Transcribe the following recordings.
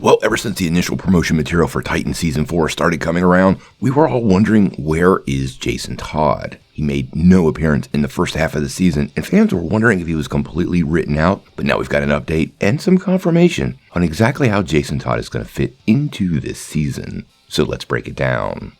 Well, ever since the initial promotion material for Titan Season 4 started coming around, we were all wondering, where is Jason Todd? He made no appearance in the first half of the season, and fans were wondering if he was completely written out, but now we've got an update and some confirmation on exactly how Jason Todd is going to fit into this season. So let's break it down.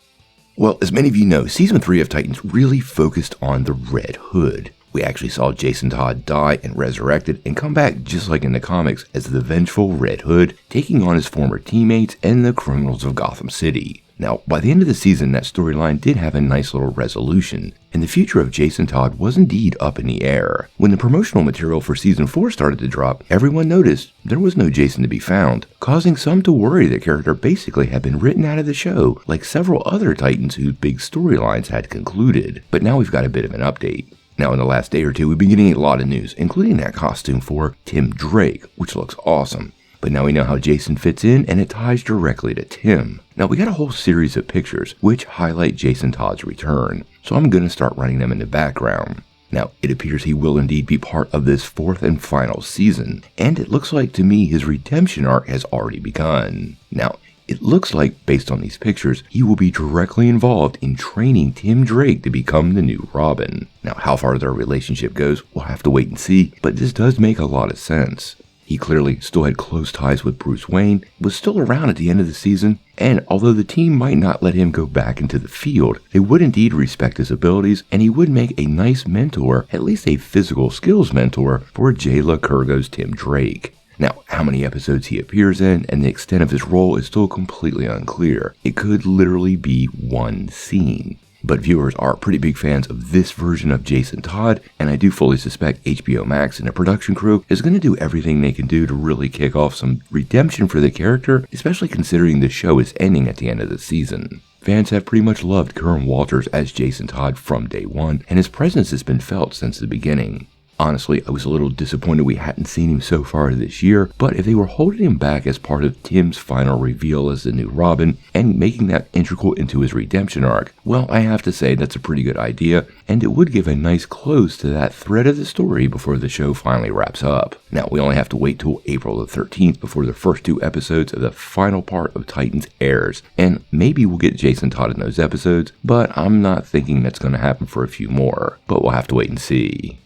Well, as many of you know, Season 3 of Titans really focused on the Red Hood. We actually saw Jason Todd die and resurrected and come back just like in the comics as the vengeful Red Hood, taking on his former teammates and the criminals of Gotham City. Now, by the end of the season, that storyline did have a nice little resolution, and the future of Jason Todd was indeed up in the air. When the promotional material for Season 4 started to drop, everyone noticed there was no Jason to be found, causing some to worry the character basically had been written out of the show, like several other Titans whose big storylines had concluded. But now we've got a bit of an update. Now, in the last day or two, we've been getting a lot of news, including that costume for Tim Drake, which looks awesome. But now we know how Jason fits in, and it ties directly to Tim. Now, we got a whole series of pictures, which highlight Jason Todd's return, so I'm going to start running them in the background. Now, it appears he will indeed be part of this fourth and final season, and it looks like to me his redemption arc has already begun. Now, it looks like, based on these pictures, he will be directly involved in training Tim Drake to become the new Robin. Now, how far their relationship goes, we'll have to wait and see, but this does make a lot of sense. He clearly still had close ties with Bruce Wayne, was still around at the end of the season, and although the team might not let him go back into the field, they would indeed respect his abilities, and he would make a nice mentor, at least a physical skills mentor, for Lycurgo's Tim Drake. Now, how many episodes he appears in and the extent of his role is still completely unclear. It could literally be one scene. But viewers are pretty big fans of this version of Jason Todd, and I do fully suspect HBO Max and the production crew is going to do everything they can do to really kick off some redemption for the character, especially considering the show is ending at the end of the season. Fans have pretty much loved Curran Walters as Jason Todd from day one, and his presence has been felt since the beginning. Honestly, I was a little disappointed we hadn't seen him so far this year, but if they were holding him back as part of Tim's final reveal as the new Robin and making that integral into his redemption arc, well, I have to say that's a pretty good idea, and it would give a nice close to that thread of the story before the show finally wraps up. Now, we only have to wait till April the 13th before the first 2 episodes of the final part of Titans airs, and maybe we'll get Jason Todd in those episodes, but I'm not thinking that's going to happen for a few more, but we'll have to wait and see.